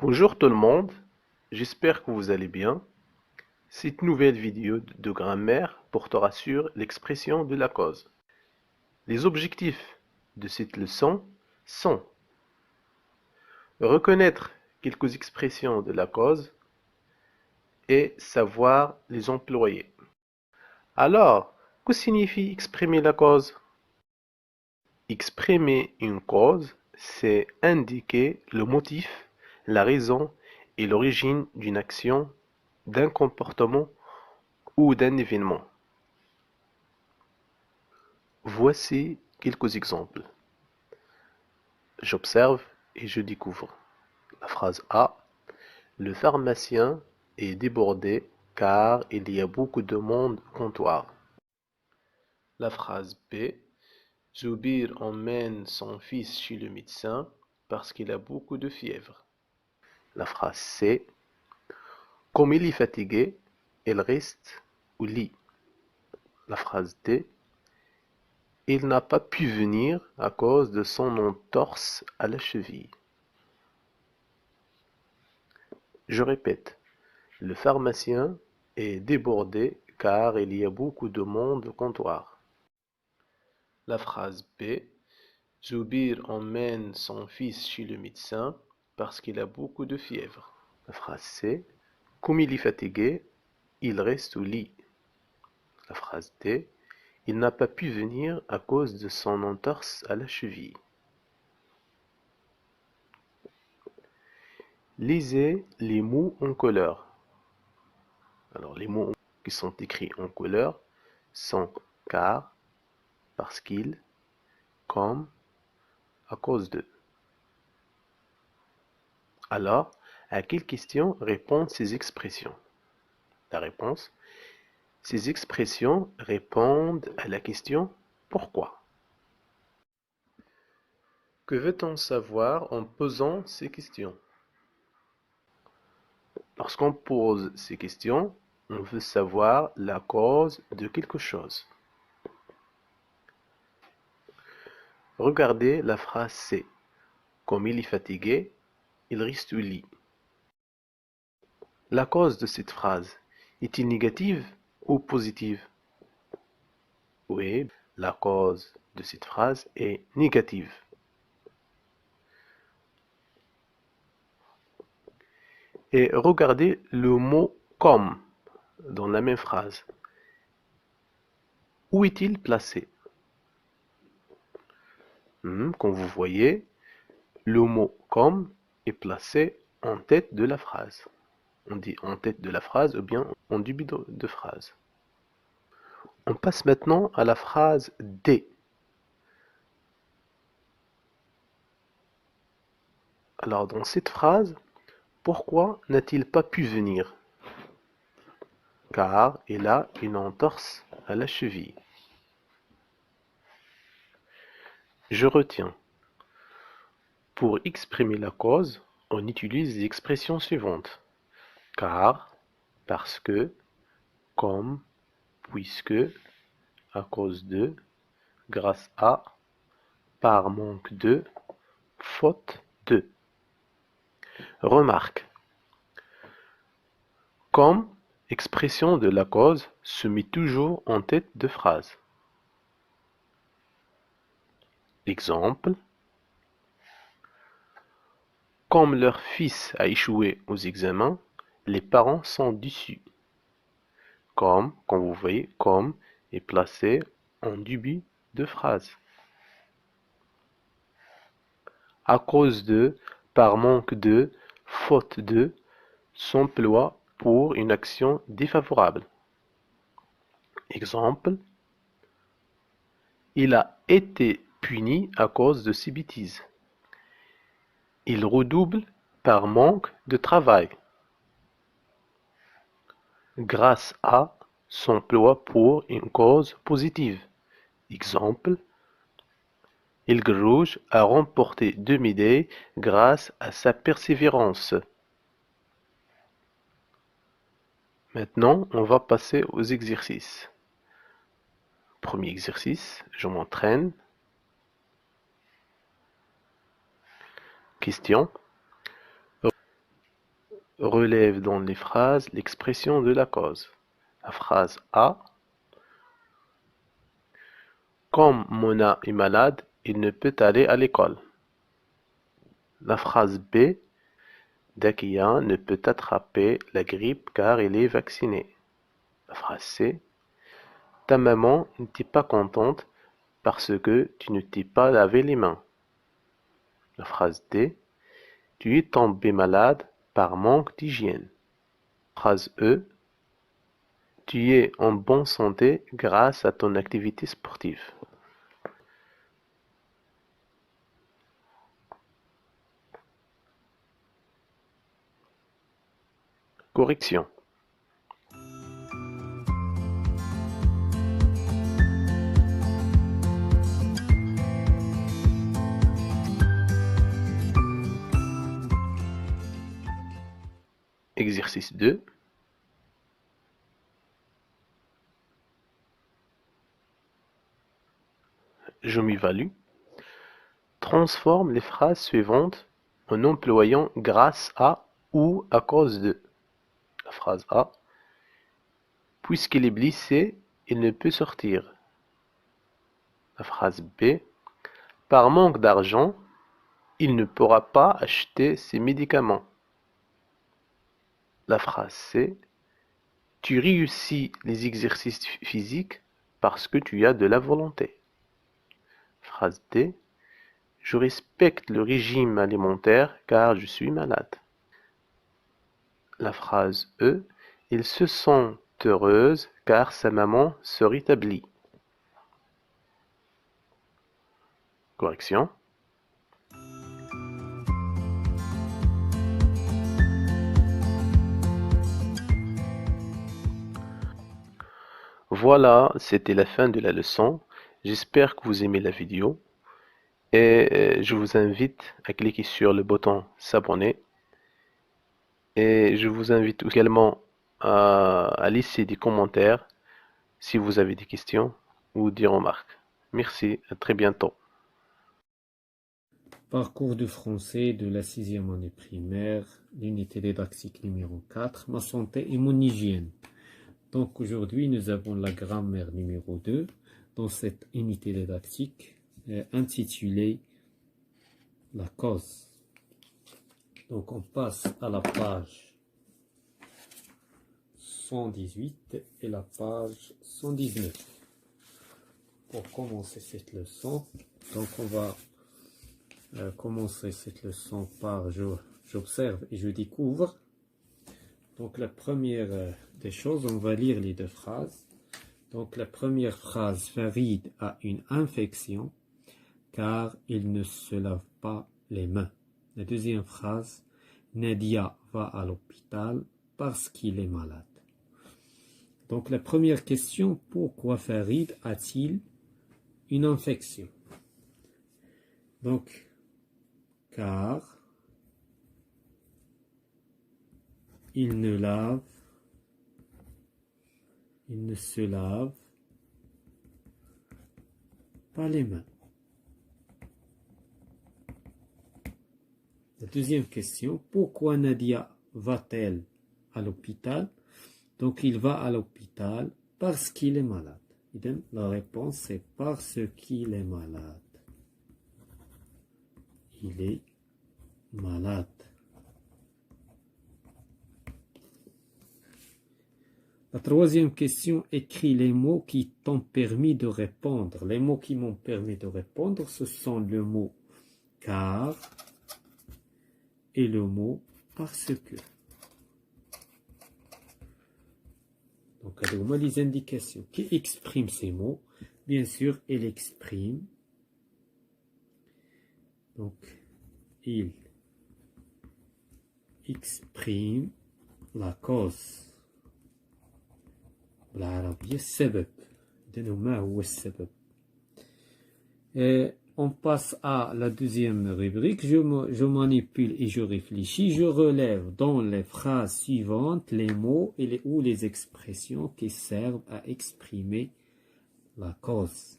Bonjour tout le monde, j'espère que vous allez bien. Cette nouvelle vidéo de grammaire portera sur l'expression de la cause. Les objectifs de cette leçon sont reconnaître quelques expressions de la cause et savoir les employer. Alors, que signifie exprimer la cause? Exprimer une cause, c'est indiquer le motif, la raison et l'origine d'une action, d'un comportement ou d'un événement. Voici quelques exemples. J'observe et je découvre. La phrase A. Le pharmacien est débordé car il y a beaucoup de monde au comptoir. La phrase B. Zoubir emmène son fils chez le médecin parce qu'il a beaucoup de fièvre. La phrase C. Comme il est fatigué, il reste au lit. La phrase D. Il n'a pas pu venir à cause de son entorse à la cheville. Je répète, le pharmacien est débordé car il y a beaucoup de monde au comptoir. La phrase B. Zoubir emmène son fils chez le médecin parce qu'il a beaucoup de fièvre. La phrase C. Comme il est fatigué, il reste au lit. La phrase D. Il n'a pas pu venir à cause de son entorse à la cheville. Lisez les mots en couleur. Alors, les mots qui sont écrits en couleur sont car, parce qu'il, comme, à cause de. Alors, à quelle question répondent ces expressions? La réponse, ces expressions répondent à la question pourquoi. Que veut-on savoir en posant ces questions? Lorsqu'on pose ces questions, on veut savoir la cause de quelque chose. Regardez la phrase C. Comme il est fatigué, il reste au lit. La cause de cette phrase est-elle négative ou positive? Oui, la cause de cette phrase est négative. Et regardez le mot comme dans la même phrase. Où est-il placé? Comme vous voyez, le mot comme est placé en tête de la phrase. On dit en tête de la phrase ou bien en début de phrase. On passe maintenant à la phrase D. Alors dans cette phrase, pourquoi n'a-t-il pas pu venir? Car il a une entorse à la cheville. Je retiens. Pour exprimer la cause, on utilise les expressions suivantes. Car, parce que, comme, puisque, à cause de, grâce à, par manque de, faute de. Remarque. Comme, expression de la cause, se met toujours en tête de phrase. Exemple. Comme leur fils a échoué aux examens, les parents sont déçus. Comme vous voyez, comme est placé en début de phrase. À cause de, par manque de, faute de, s'emploie pour une action défavorable. Exemple. Il a été puni à cause de ses bêtises. Il redouble par manque de travail. Grâce à s'emploie pour une cause positive. Exemple. Aigle Rouge a remporté 2 médailles grâce à sa persévérance. Maintenant, on va passer aux exercices. Premier exercice, je m'entraîne. Question. relève dans les phrases l'expression de la cause. La phrase A. Comme Mona est malade, il ne peut aller à l'école. La phrase B. Dakia ne peut attraper la grippe car il est vacciné. La phrase C. Ta maman n'était pas contente parce que tu ne t'es pas lavé les mains. La phrase D. Tu es tombé malade par manque d'hygiène. Phrase E. Tu es en bonne santé grâce à ton activité sportive. Correction. Exercice 2. Je m'évalue. Transforme les phrases suivantes en employant grâce à ou à cause de. La phrase A. Puisqu'il est blessé, il ne peut sortir. La phrase B. Par manque d'argent, il ne pourra pas acheter ses médicaments. La phrase C. Tu réussis les exercices physiques parce que tu as de la volonté. Phrase D. Je respecte le régime alimentaire car je suis malade. La phrase E. Il se sent heureuse car sa maman se rétablit. Correction. Voilà, c'était la fin de la leçon. J'espère que vous aimez la vidéo et je vous invite à cliquer sur le bouton s'abonner et je vous invite également à laisser des commentaires si vous avez des questions ou des remarques. Merci, à très bientôt. Parcours de français de la 6e année primaire, l'unité didactique numéro 4, ma santé et mon hygiène. Donc aujourd'hui, nous avons la grammaire numéro 2 dans cette unité didactique intitulée la cause. Donc on passe à la page 118 et la page 119. Pour commencer cette leçon, donc on va commencer cette leçon par j'observe et je découvre. Donc la première des choses, on va lire les deux phrases. Donc la première phrase, Farid a une infection car il ne se lave pas les mains. La deuxième phrase, Nadia va à l'hôpital parce qu'il est malade. Donc la première question, pourquoi Farid a-t-il une infection? Donc, car il ne se lave pas les mains. La deuxième question, pourquoi Nadia va-t-elle à l'hôpital? Donc il va à l'hôpital parce qu'il est malade. La réponse c'est parce qu'il est malade. Il est malade. La troisième question, écris les mots qui t'ont permis de répondre. Les mots qui m'ont permis de répondre, ce sont le mot car et le mot parce que. Donc, on a les indications qui expriment ces mots. Bien sûr, il exprime. Donc, il exprime la cause. بالعربية السبب. ما هو السبب. On passe à la deuxième rubrique. Je manipule et je réfléchis. Je relève dans les phrases suivantes les mots ou les expressions qui servent à exprimer la cause.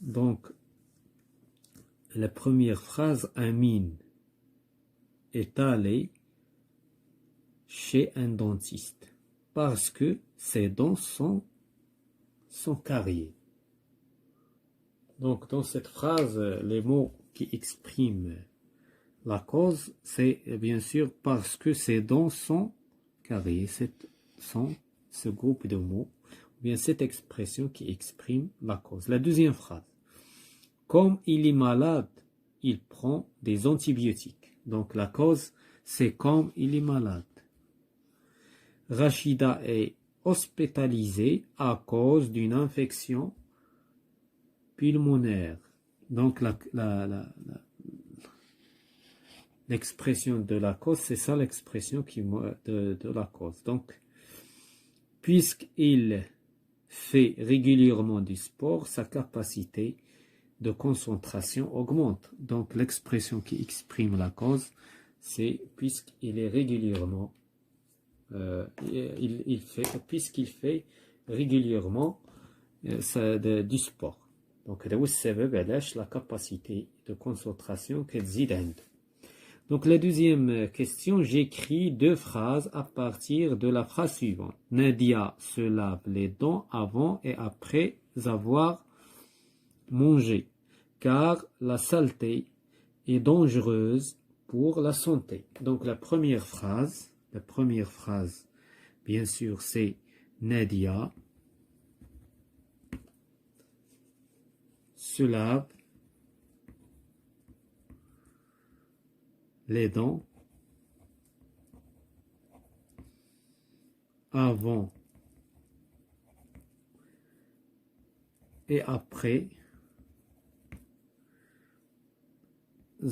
Donc, la première phrase, Amine est allé chez un dentiste parce que ses dents sont carriées. Donc, dans cette phrase, les mots qui expriment la cause, c'est bien sûr parce que ses dents sont carriées. Ce groupe de mots, ou bien cette expression qui exprime la cause. La deuxième phrase. Comme il est malade, il prend des antibiotiques. Donc, la cause, c'est comme il est malade. Rachida est hospitalisée à cause d'une infection pulmonaire. Donc, l'expression de la cause, c'est ça l'expression de la cause. Donc, puisqu'il fait régulièrement du sport, sa capacité de concentration augmente. Donc, l'expression qui exprime la cause, c'est puisqu'il est régulièrement puisqu'il fait régulièrement du sport. Donc, la capacité de concentration كتزيد عنده. Donc, la deuxième question, j'écris deux phrases à partir de la phrase suivante. Nadia se lave les dents avant et après avoir mangé, car la saleté est dangereuse pour la santé. Donc, la première phrase, bien sûr, c'est Nadia se lave les dents avant et après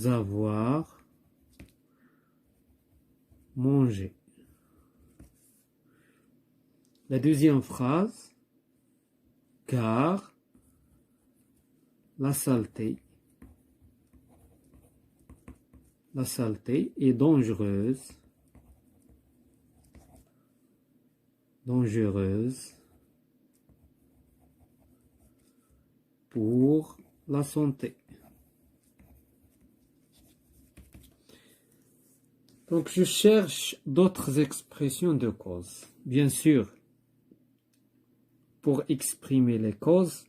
avoir mangé. La deuxième phrase, car la saleté est dangereuse pour la santé. Donc, je cherche d'autres expressions de cause. Bien sûr, pour exprimer la cause.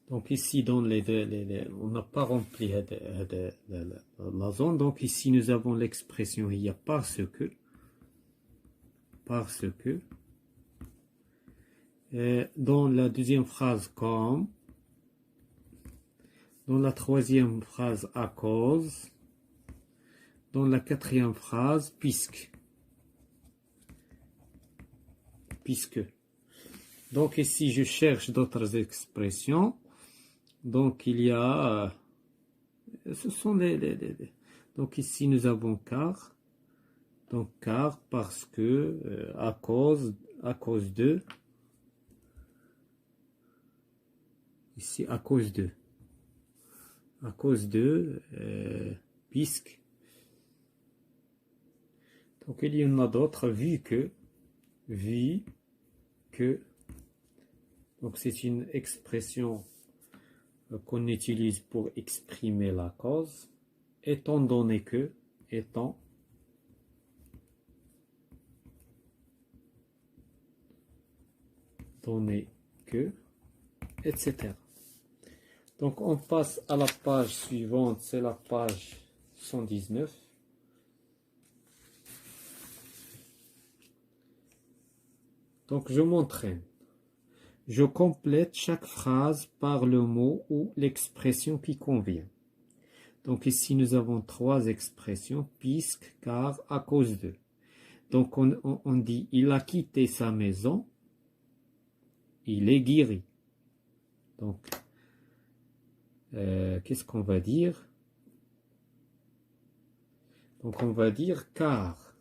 Donc, ici, dans on n'a pas rempli la zone. Donc, ici, nous avons l'expression il y a parce que. Dans la deuxième phrase, comme. Dans la troisième phrase, à cause. Dans la quatrième phrase, puisque. Donc ici, je cherche d'autres expressions. Donc il y a... ce sont donc ici, nous avons car. Donc car, parce que, à cause de. Ici, à cause de. Puisque. Donc il y en a d'autres, vu que. Donc c'est une expression qu'on utilise pour exprimer la cause. Étant donné que, etc. Donc on passe à la page suivante, c'est la page 119. Donc je m'entraîne. Je complète chaque phrase par le mot ou l'expression qui convient. Donc ici nous avons trois expressions, puisque, car, à cause de. Donc on dit il a quitté sa maison, il est guéri. Donc qu'est-ce qu'on va dire? Donc on va dire car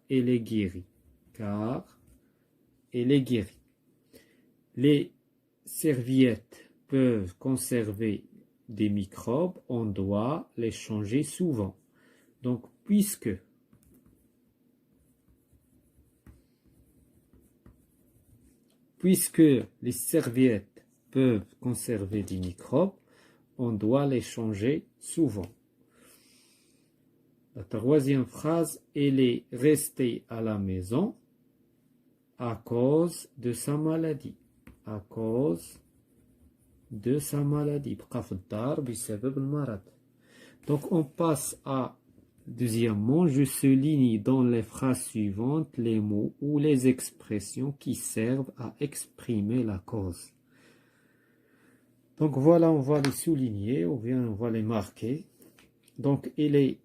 elle est guérie. Car elle est guérie. Les serviettes peuvent conserver des microbes, on doit les changer souvent. Donc, puisque les serviettes peuvent conserver des microbes, on doit les changer souvent. La troisième phrase, elle est restée à la maison à cause de sa maladie. À cause de sa maladie. Donc on passe à deuxièmement, je souligne dans les phrases suivantes les mots ou les expressions qui servent à exprimer la cause. Donc voilà, on va les souligner ou bien on va les marquer. Donc il est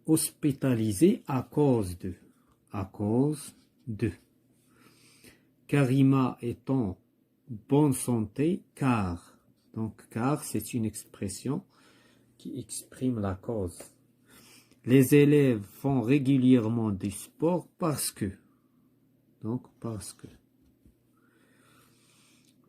hospitalisé à cause de. À cause de. Karima est en bonne santé car. Donc car c'est une expression qui exprime la cause. Les élèves font régulièrement du sport parce que. Donc parce que.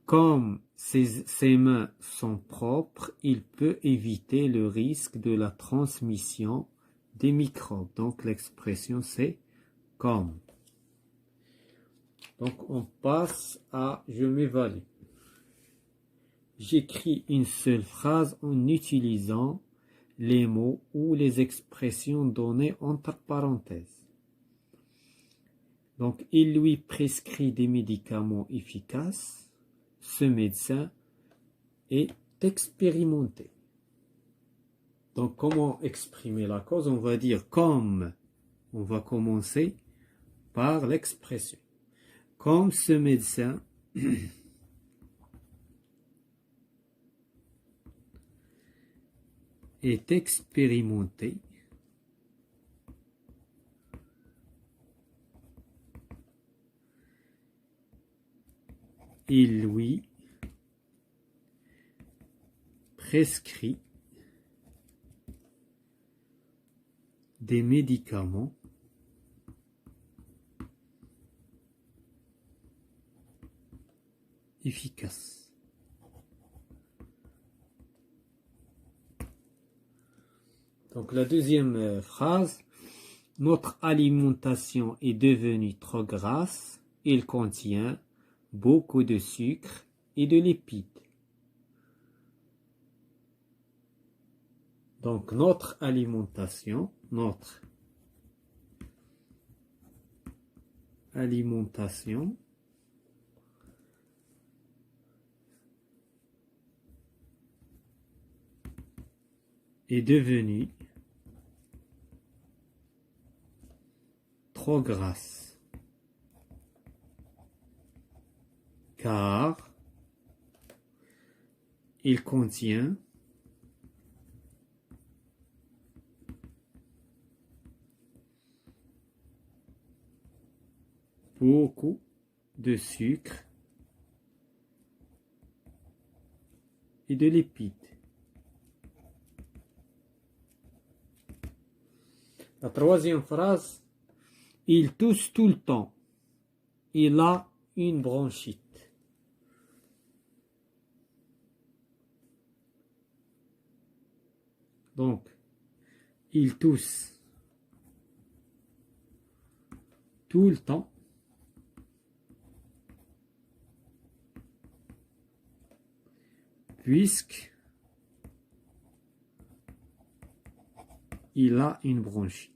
Comme ses mains sont propres, il peut éviter le risque de la transmission des microbes. Donc l'expression c'est comme. Donc on passe à je m'évalue. J'écris une seule phrase en utilisant les mots ou les expressions données entre parenthèses. Donc il lui prescrit des médicaments efficaces. Ce médecin est expérimenté. Donc comment exprimer la cause? On va dire comme. On va commencer par l'expression. Comme ce médecin est expérimenté, il lui prescrit des médicaments efficaces. Donc la deuxième phrase, notre alimentation est devenue trop grasse, il contient beaucoup de sucre et de lipides. Donc notre alimentation est devenue trop grasse car il contient beaucoup de sucre et de lipides. La troisième phrase, il tousse tout le temps. Il a une bronchite. Donc, il tousse tout le temps. Puisque il a une bronchite.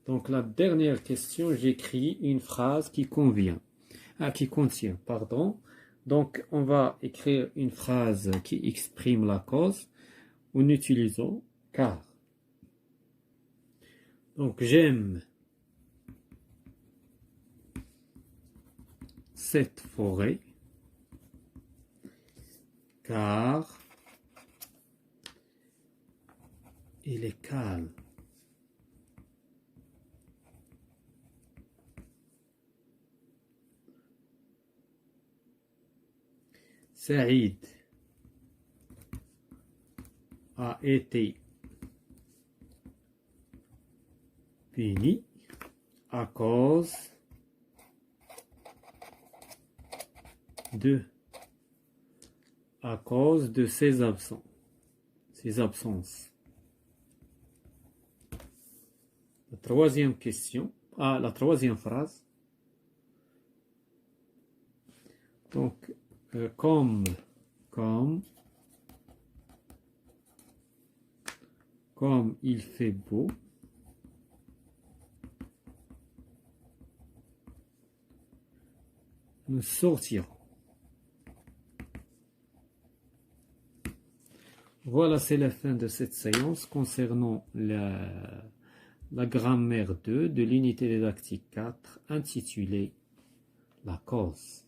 Donc la dernière question, j'écris une phrase qui contient. Donc on va écrire une phrase qui exprime la cause en utilisant car. Donc j'aime cette forêt car il est calme. Saïd a été puni à cause de ses absences. La troisième phrase. Donc, Comme il fait beau, nous sortirons. Voilà, c'est la fin de cette séance concernant la grammaire 2 de l'unité didactique 4 intitulée La cause.